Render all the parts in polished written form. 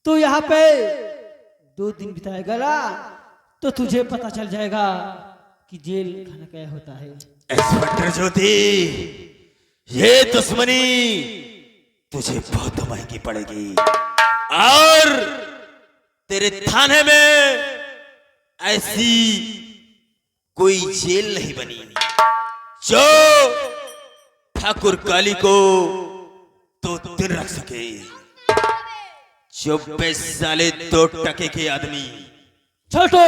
तो यहाँ पे 2 दिन बिताएगा ना तो तुझे पता चल जाएगा कि जेल खाना क्या होता है। इंस्पेक्टर ज्योति, ये दुश्मनी तुझे बहुत महंगी पड़ेगी और तेरे थाने में ऐसी कोई जेल नहीं बनी जो ठाकुर काली को 2 दिन रख सके। 24 साले 2 टके के आदमी। छोटो,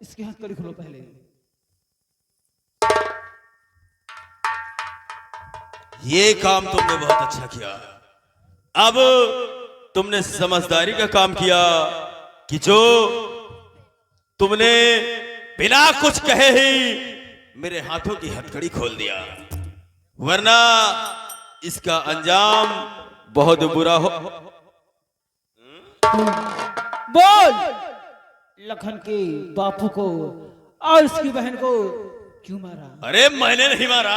इसके हाथ कड़ी खोलो पहले। ये काम तुमने बहुत अच्छा किया। अब तुमने समझदारी का काम किया कि जो तुमने बिना कुछ कहे ही मेरे हाथों की हथकड़ी खोल दिया, वरना इसका अंजाम बहुत बुरा हो। बोल, लखन के बापू को और उसकी बहन को क्यों मारा? अरे मैंने नहीं मारा।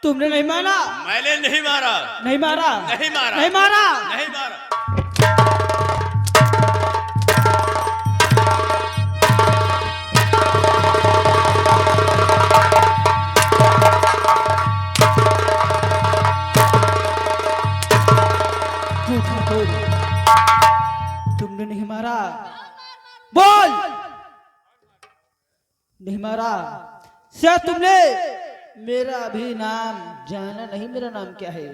तुमने नहीं मारा? मैंने नहीं मारा। नहीं मारा? नहीं मारा। नहीं मारा? नहीं मारा। तुमने नहीं मारा? बोल, नहीं मारा? शायद तुमने मेरा भी नाम जाना नहीं। मेरा नाम क्या है?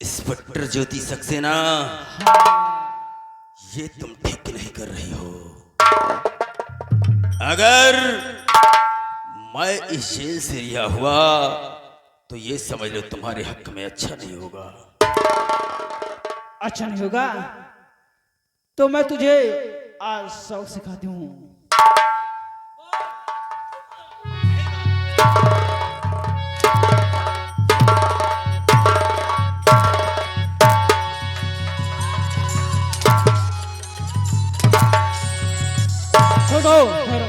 इंस्पेक्टर ज्योति सक्सेना। ये तुम ठीक नहीं कर रही हो। अगर मैं इस जेल से रिहा हुआ तो ये समझ लो तुम्हारे हक में अच्छा नहीं होगा। अच्छा नहीं होगा तो मैं तुझे आज सबक सिखाती हूँ। छोड़ो, ठहरो।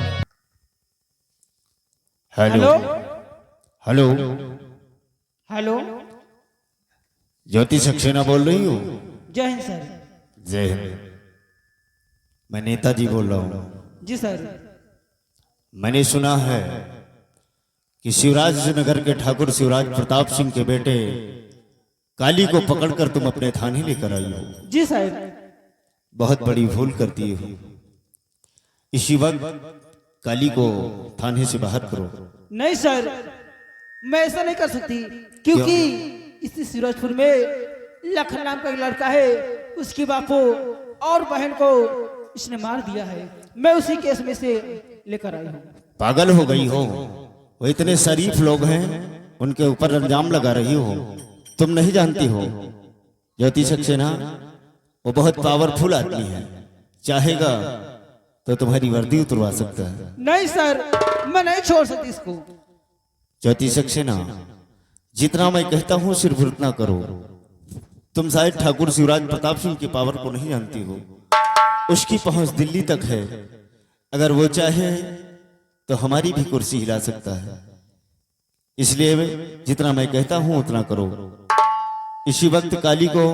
हेलो हेलो, हेलो, ज्योति सक्सेना बोल रही हो? जय हिंद सर। जय हिंद। मैं नेताजी बोल रहा हूँ। जी सर। मैंने सुना है कि शिवराज नगर के ठाकुर शिवराज प्रताप सिंह के बेटे काली को पकड़कर तुम अपने थाने लेकर आई हो। जी सर। बहुत बड़ी भूल करती हो। इसी वक्त काली को थाने से बाहर करो। नहीं सर, मैं ऐसा नहीं कर सकती क्योंकि इसी सूरजपुर में लखन नाम का एक लड़का है, उसकी बापू और बहन को इसने मार दिया है। मैं उसी केस में से लेकर आई हूँ। पागल हो गई हो? वो इतने शरीफ लोग हैं, उनके ऊपर इल्जाम लगा रही हो। तुम नहीं जानती हो ज्योति सक्सेना, वो बहुत पावरफुल आदमी है। चाहेगा तो तुम्हारी वर्दी उतरवा सकता है। नहीं सर, मैं नहीं छोड़ सकती इसको। ज्योति सक्सेना, जितना मैं कहता हूँ सिर्फ उतना करो। तुम शायद ठाकुर शिवराज प्रताप सिंह की पावर को नहीं जानती हो। उसकी पहुंच दिल्ली तक है। अगर वो चाहे तो हमारी भी कुर्सी हिला सकता है। इसलिए जितना मैं कहता हूं उतना करो। इसी वक्त काली को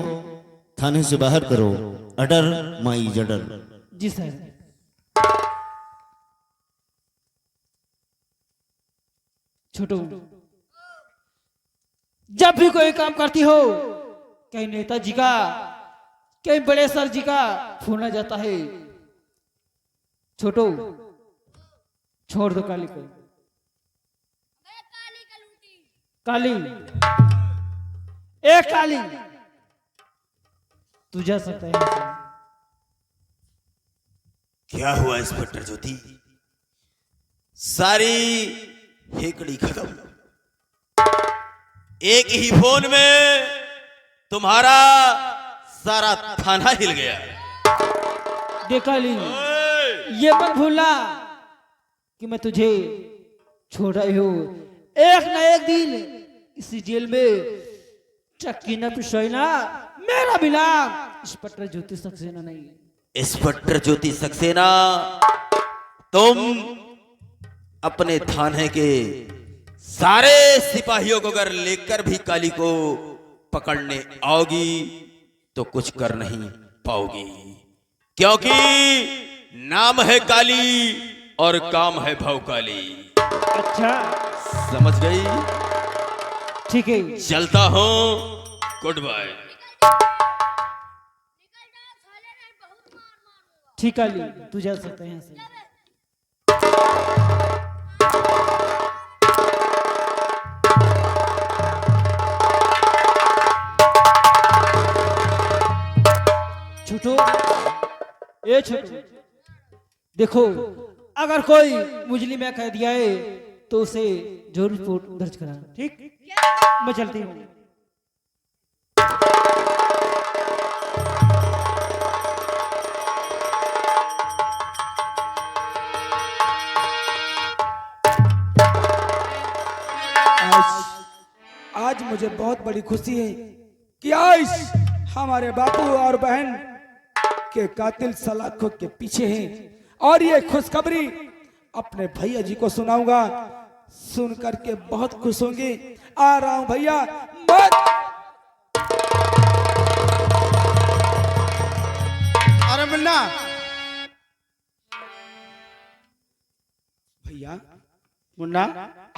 थाने से बाहर करो। अडर माई जडर। जी सर। छोटू, जब भी कोई काम करती हो कहीं नेताजी का, कहीं बड़े सर जी का फोन आ जाता है। छोटू, छोड़ दो काली को। काली, ए काली, तू जा सकता है यहाँ से। क्या हुआ इंस्पेक्टर ज्योति? सारी हेकड़ी खत्म। एक ही फोन में तुम्हारा सारा थाना हिल गया। देख काली, ये मत भूलना कि मैं तुझे छोड़ रही हूँ। एक न एक दिन इसी जेल में चक्की न पिसोना। मेरा भी नाम इंस्पेक्टर ज्योति सक्सेना नहीं। इंस्पेक्टर ज्योति सक्सेना, तुम अपने थाने के सारे सिपाहियों को अगर लेकर भी काली को पकड़ने आओगी तो कुछ कर नहीं पाओगी, क्योंकि नाम है काली और काम है भवकाली। अच्छा समझ गई? ठीक है, चलता हूं, गुड बाय। ठीक है ली, तू जा सकता है यहाँ से। छोटू, ए छोटू, देखो अगर कोई मुजलिम में कह दिया है तो उसे जरूर रिपोर्ट दर्ज कराना, ठीक? मैं चलती हूँ। आज मुझे बहुत बड़ी खुशी है कि आज हमारे बापू और बहन के कातिल सलाखों के पीछे हैं, और ये खुशखबरी अपने भैया जी को सुनाऊंगा। सुन करके बहुत खुश होंगे। आ रहा हूं भैया, मत। अरे मुन्ना, भैया मुन्ना,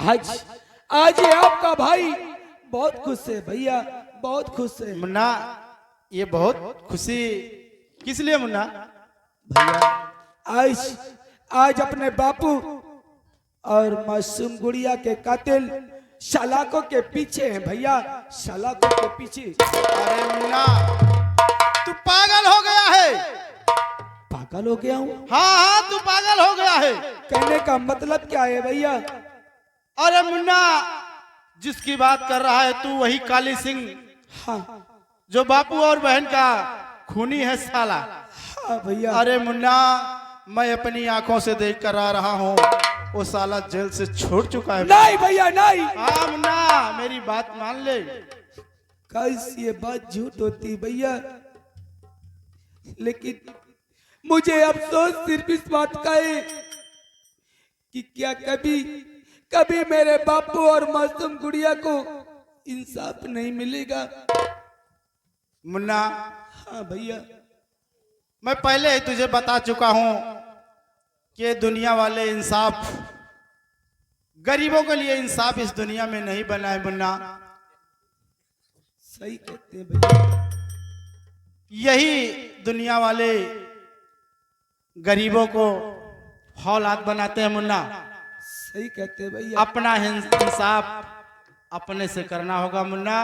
आज आज ये आपका भाई बहुत खुश है भैया, बहुत खुश है मुन्ना, ये बहुत खुशी किस लिए मुन्ना? भैया। आज आज अपने बापू और मासूम गुड़िया के कातिल सलाखों के पीछे हैं भैया, सलाखों के पीछे। अरे मुन्ना, तू पागल हो गया है। पागल हो गया हूँ? हाँ हाँ, तू पागल हो गया है। कहने का मतलब क्या है भैया? अरे मुन्ना, जिसकी बात कर रहा है तू वही काली सिंह, हाँ जो बापू और बहन का खूनी है साला। हाँ भैया। अरे मुन्ना, मैं अपनी आंखों से देख कर आ रहा हूँ, वो साला जेल से छूट चुका है। नहीं भैया नहीं। हाँ मुन्ना, मेरी बात मान ले। कैसे ये बात झूठ होती भैया? लेकिन मुझे अफसोस सिर्फ इस बात का है कि क्या कभी कभी मेरे बापू और मासूम गुड़िया को इंसाफ नहीं मिलेगा। मुन्ना, हाँ भैया। मैं पहले ही तुझे बता चुका हूं कि दुनिया वाले इंसाफ, गरीबों के लिए इंसाफ इस दुनिया में नहीं बना है मुन्ना। सही कहते हैं भैया। यही दुनिया वाले गरीबों को औलाद बनाते हैं मुन्ना। सही कहते हैं भैया। अपना इंसाफ अपने से करना होगा मुन्ना।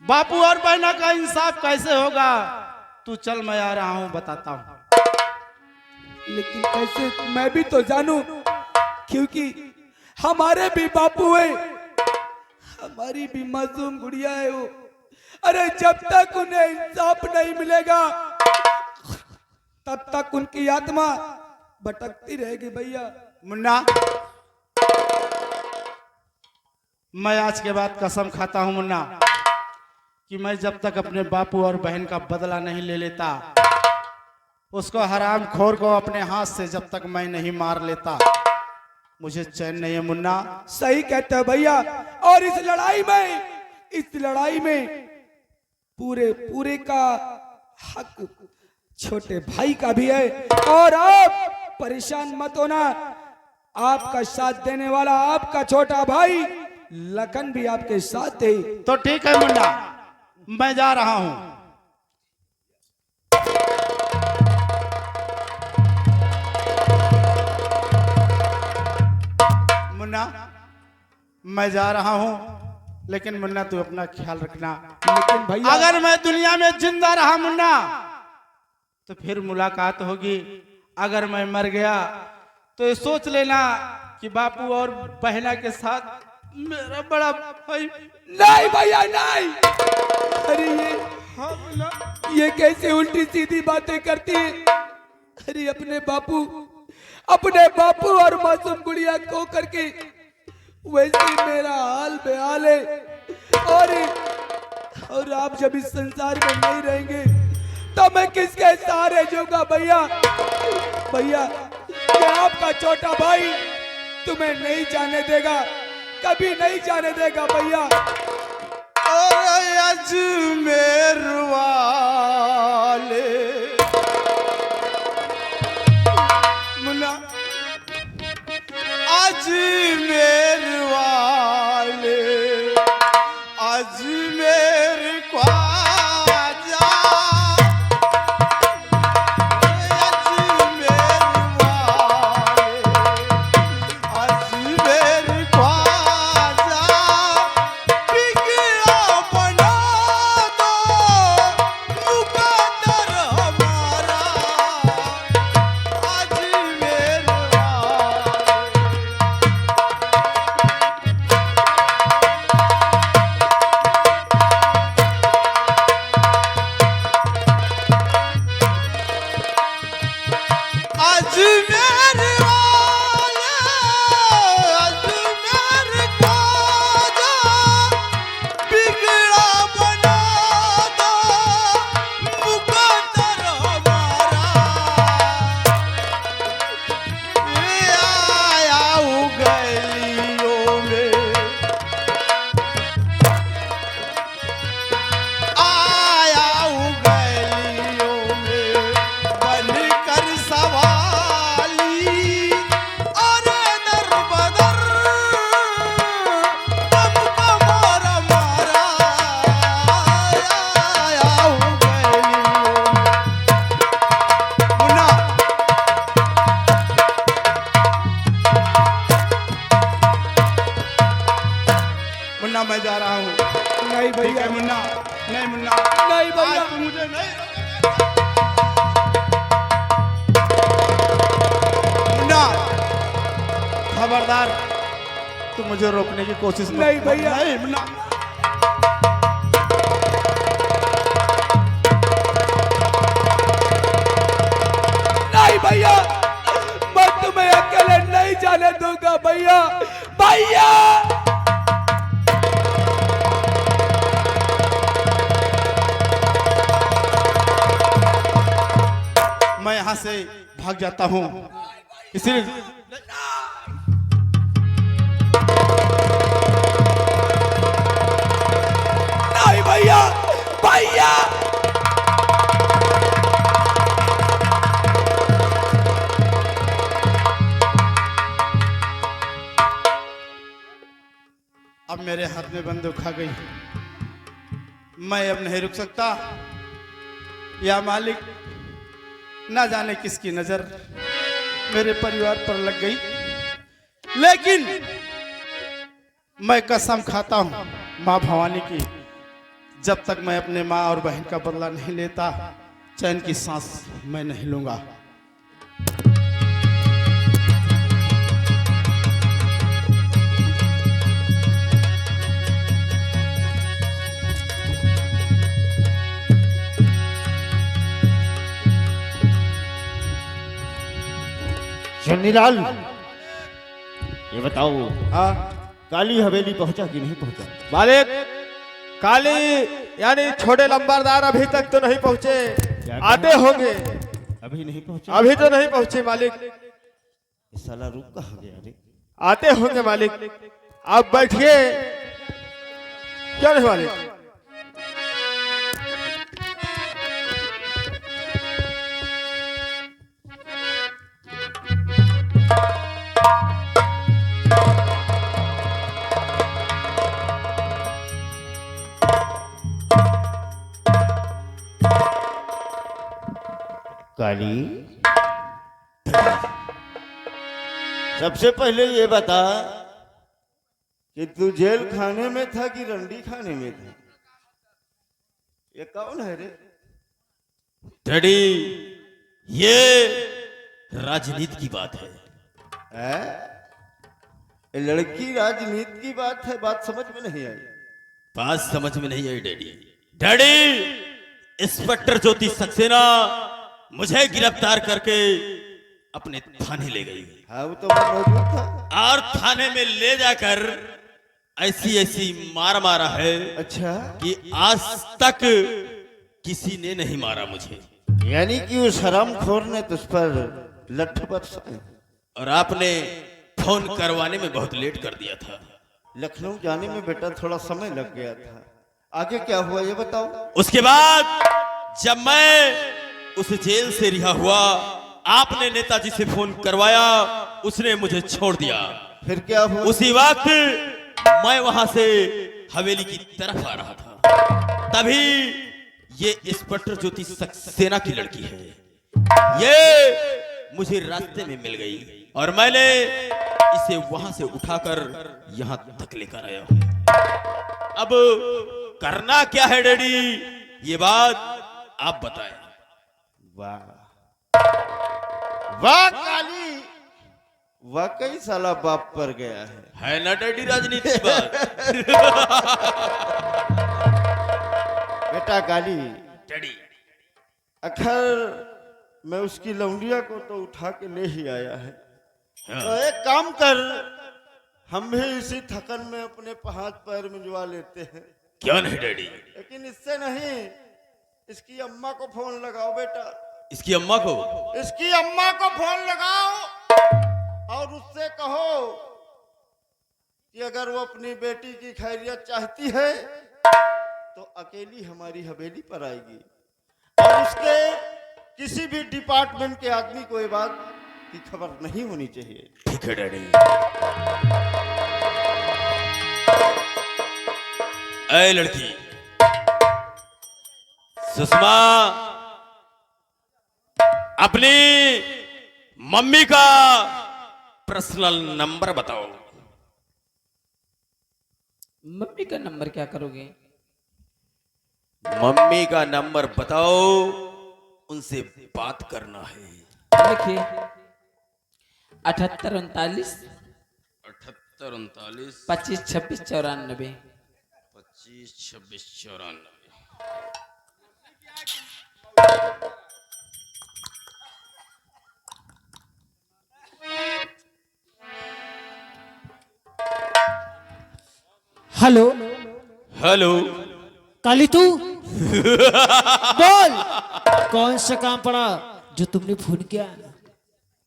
बापू और बहना का इंसाफ कैसे होगा? तू चल, मैं आ रहा हूं, बताता हूं। लेकिन कैसे मैं भी तो जानूं, क्योंकि हमारे भी बापू है, हमारी भी मासूम गुड़िया है वो। अरे जब तक उन्हें इंसाफ नहीं मिलेगा तब तक उनकी आत्मा भटकती रहेगी भैया। मुन्ना, मैं आज के बाद कसम खाता हूं मुन्ना कि मैं जब तक अपने बापू और बहन का बदला नहीं ले लेता, उसको हराम खोर को अपने हाथ से जब तक मैं नहीं मार लेता, मुझे चैन नहीं है मुन्ना। सही कहते हो भैया। और इस लड़ाई में पूरे पूरे का हक छोटे भाई का भी है। और आप परेशान मत होना, आपका साथ देने वाला आपका छोटा भाई लखन भी आपके साथ है। तो ठीक है मुन्ना, मैं जा रहा हूं। मुन्ना, मैं जा रहा हूं, लेकिन मुन्ना तू अपना ख्याल रखना। लेकिन भैया अगर मैं दुनिया में जिंदा रहा मुन्ना तो फिर मुलाकात होगी। अगर मैं मर गया तो ये सोच लेना कि बापू और बहना के साथ मेरा बड़ा भाई। नहीं भैया नहीं। अरे हाँ मुन्ना, ये कैसे उल्टी सीधी बातें करती है? अरे अपने बापू और मासूम गुड़िया को करके वैसे ही मेरा हाल बेहाल है। और आप जब इस संसार में नहीं रहेंगे तो मैं किसके सहारे जाऊंगा भैया? भैया मैं आपका छोटा भाई तुम्हें नहीं जाने देगा, कभी नहीं जाने देगा भैया। अजमेर नहीं भैया, आज तुम मुझे नहीं मुन्ना, खबरदार तुम मुझे रोकने की कोशिश मत नहीं करो। भैया। नहीं मुन्ना, नहीं भैया, मैं तुम्हें अकेले नहीं जाने दूंगा भैया, भैया। मैं यहाँ से भाग जाता हूँ, इसलिए नहीं भैया, भैया। अब मेरे हाथ में बंदूक आ गई, मैं अब नहीं रुक सकता। या मालिक, ना जाने किसकी नजर मेरे परिवार पर लग गई, लेकिन मैं कसम खाता हूं मां भवानी की, जब तक मैं अपने मां और बहन का बदला नहीं लेता, चैन की सांस मैं नहीं लूंगा। चन्नीलाल, ये बताओ हाँ काली हवेली पहुंचा कि नहीं पहुंचा? मालिक, काली यानी छोटे लंबरदार अभी तक तो नहीं पहुंचे, आते होंगे। अभी नहीं पहुंचा? अभी तो नहीं पहुंचे मालिक, ये साला रुक कहाँ गया रे? आते होंगे मालिक। आप बैठिए। क्या नहीं मालिक? काली, सबसे पहले ये बता कि तू जेल खाने में था कि रंडी खाने में था? ये कौन है रे? डैडी, ये राजनीति की बात है। है? ये लड़की राजनीति की बात है, बात समझ में नहीं आई। बात समझ में नहीं आई डैडी। डैडी, इंस्पेक्टर ज्योति सक्सेना मुझे गिरफ्तार करके अपने थाने ले गई हाँ, वो तो मैं मौजूद था। और थाने में ले जाकर ऐसी ऐसी मार मारा है अच्छा, कि आज तक किसी ने नहीं मारा मुझे। यानी कि उस हरामखोर ने तुझ पर लठ बरसाए। और आपने फोन करवाने में बहुत लेट कर दिया था। लखनऊ जाने में बेटा थोड़ा समय लग गया था। आगे क्या हुआ ये बताओ। उसके बाद जब मैं उस जेल से रिहा हुआ, आपने नेताजी से फोन करवाया, उसने मुझे छोड़ दिया। फिर क्या हुआ? उसी वक्त मैं वहां से हवेली की तरफ आ रहा था, तभी ये इंस्पेक्टर ज्योति सक्सेना की लड़की है, ये मुझे रास्ते में मिल गई और मैंने इसे वहां से उठाकर यहां तक लेकर आया हूं। अब करना क्या है डैडी, ये बात आप बताएं। वाह वाह काली, वाकई साला बाप पर गया है ना डैडी राजनीति की बात। बेटा काली, डैडी, अखर मैं उसकी लौंडिया को तो उठा के ले ही आया है। तो एक काम कर, हम भी इसी थकन में अपने हाथ पैर मिलवा लेते हैं। क्यों नहीं डैडी? लेकिन इससे नहीं, इसकी अम्मा को फोन लगाओ बेटा। इसकी अम्मा को? इसकी अम्मा को फोन लगाओ और उससे कहो कि अगर वो अपनी बेटी की खैरियत चाहती है तो अकेली हमारी हवेली पर आएगी और उसके किसी भी डिपार्टमेंट के आदमी को ये बात की खबर नहीं होनी चाहिए। ठीक है डैडी। ऐ लड़की, सुषमा, अपनी मम्मी का पर्सनल नंबर बताओ। मम्मी का नंबर क्या करोगे? मम्मी का नंबर बताओ, उनसे बात करना है। देखिए 78 39 78 39 25 26 94। 25 26 94। हेलो हेलो, काली तू बोल, कौन सा काम पड़ा जो तुमने फोन किया?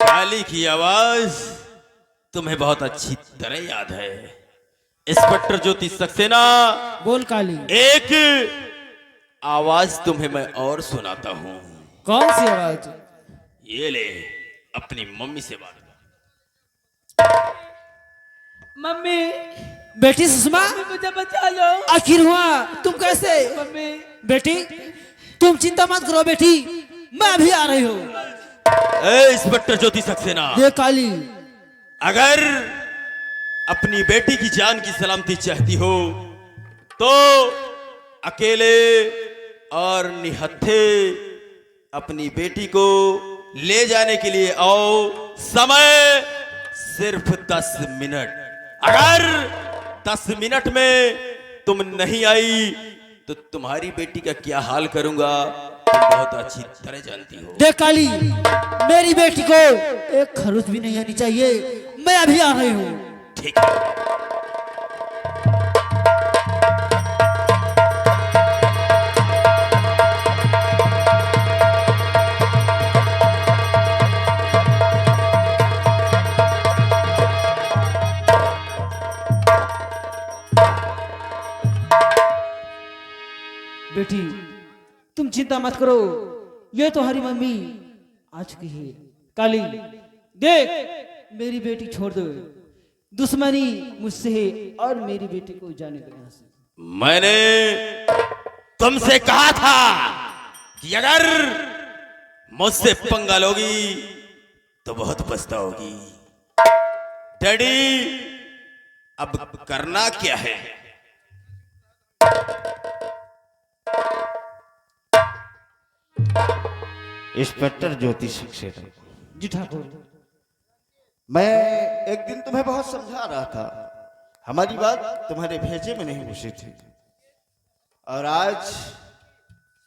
काली की आवाज तुम्हें बहुत अच्छी तरह याद है। इंस्पेक्टर ज्योति सक्सेना, बोल काली। एक आवाज तुम्हें मैं और सुनाता हूँ। कौन सी आवाज? ये ले, अपनी मम्मी से बात कर। मम्मी, बेटी सुषमा, मुझे बचा लो। आखिर हुआ तुम कैसे? मम्मी, बेटी तुम चिंता मत करो बेटी, मैं अभी आ रही हूँ। इंस्पेक्टर ज्योति सक्सेना, ये काली, अगर अपनी बेटी की जान की सलामती चाहती हो तो अकेले और निहत्थे अपनी बेटी को ले जाने के लिए आओ। समय सिर्फ 10 मिनट। अगर 10 मिनट में तुम नहीं आई तो तुम्हारी बेटी का क्या हाल करूंगा तुम बहुत अच्छी तरह जानती हो। देख काली, मेरी बेटी को एक खरोच भी नहीं आनी चाहिए, मैं अभी आ रही हूँ। ठीक है। बेटी तुम चिंता मत करो, ये तो हरी मम्मी आ चुकी है। काली देख, मेरी बेटी छोड़ दो, दुश्मनी मुझसे है और मेरी बेटी को जाने दो यहाँ से। मैंने तुमसे कहा था कि अगर मुझसे पंगा लोगी तो बहुत पछताओगी। डैडी, अब करना क्या है? इंस्पेक्टर ज्योति सक्सेना, जी ठाकुर। मैं एक दिन तुम्हें बहुत समझा रहा था, हमारी बात तुम्हारे भेजे में नहीं घुसी थी, और आज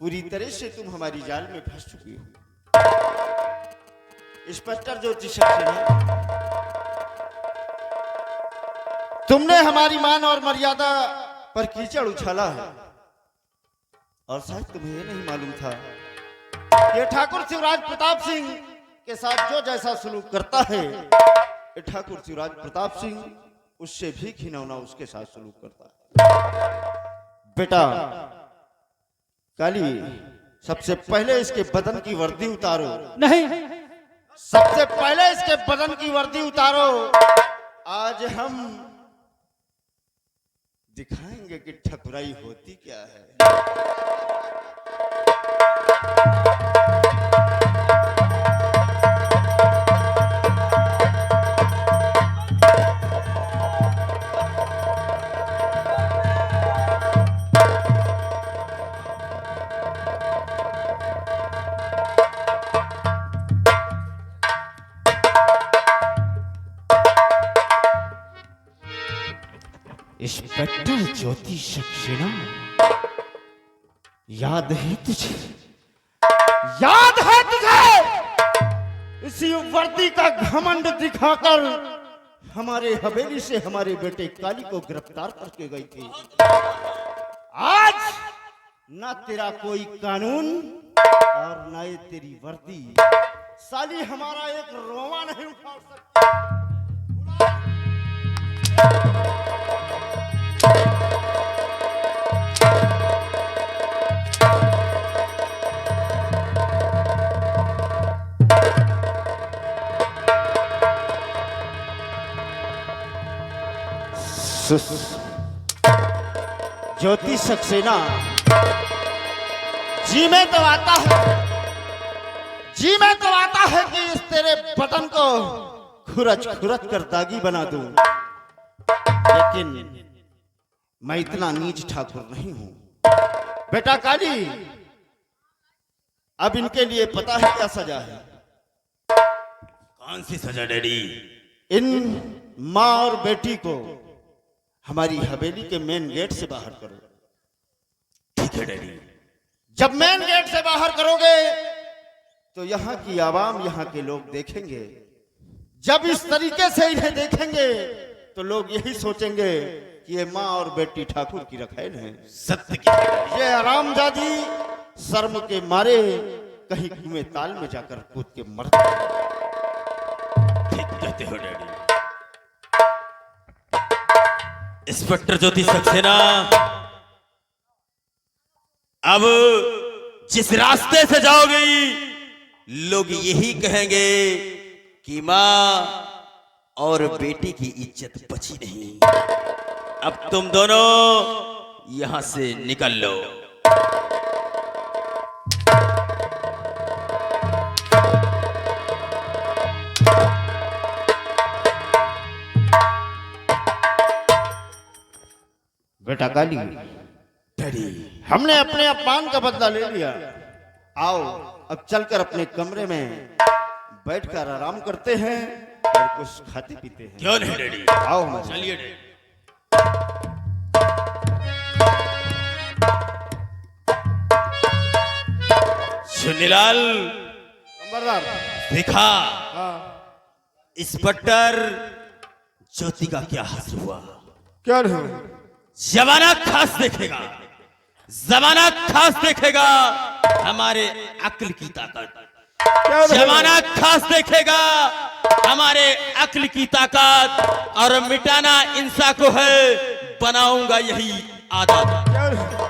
पूरी तरह से तुम हमारी जाल में फंस चुकी हो। इंस्पेक्टर ज्योति सक्सेना, तुमने हमारी मान और मर्यादा पर कीचड़ उछाला है, और शायद तुम्हें यह नहीं मालूम था ये ठाकुर शिवराज प्रताप सिंह के साथ जो जैसा सलूक करता है, ये ठाकुर शिवराज प्रताप सिंह उससे भी घिनौना उसके साथ सलूक करता है। बेटा काली, सबसे पहले इसके बदन की वर्दी उतारो। नहीं, सबसे पहले इसके बदन की वर्दी उतारो। आज हम दिखाएंगे कि ठकुराई होती क्या है। इंस्पेक्टर ज्योति सक्सेना, याद है तुझे? याद है तुझे? इसी वर्दी का घमंड दिखाकर हमारे हवेली से हमारे बेटे काली को गिरफ्तार करके गई थी। आज ना तेरा कोई कानून और ना ये तेरी वर्दी साली हमारा एक रोवा नहीं उठा सकती। ज्योति सक्सेना, जी में तो आता है, जी में तो आता है कि इस तेरे बदन को खुरच खुरच कर दागी बना दूं, लेकिन मैं इतना नीच ठाकुर नहीं हूं। बेटा काली, अब इनके लिए पता है क्या सजा है? कौन सी सजा डैडी? इन माँ और बेटी को हमारी हवेली के मेन गेट से बाहर करो। ठीक है डैडी। जब मेन गेट से बाहर करोगे तो यहाँ की आवाम, यहाँ के लोग देखेंगे। जब इस तरीके से इन्हें देखेंगे तो लोग यही सोचेंगे कि ये माँ और बेटी ठाकुर की रखैल हैं। सत्य की ये आरामजादी शर्म के मारे कहीं कुएं ताल में जाकर कूद के मर गए। ठीक कहते हो डैडी। इंस्पेक्टर ज्योति सक्सेना, अब जिस रास्ते से जाओगे लोग यही कहेंगे कि मां और बेटी की इज्जत बची नहीं। अब तुम दोनों यहां से निकल लो। बेटा काली, डैडी, हमने अपने अपमान का बदला ले लिया। आओ अब चलकर अपने कमरे में बैठकर आराम करते हैं और कुछ खाते पीते हैं। क्यों नहीं डैडी? आओ हमारे। चलिए डैडी। सुनीलाल, नंबरदार। देखा हाँ, इंस्पेक्टर ज्योति का क्या हासिल हुआ? क्या नहीं? जमाना खास देखेगा, जमाना खास देखेगा हमारे अक्ल की ताकत। क्या नहीं? जमाना खास देखेगा हमारे अक्ल की ताकत। और मिटाना इंसान को है, बनाऊंगा यही आदत। क्या नहीं?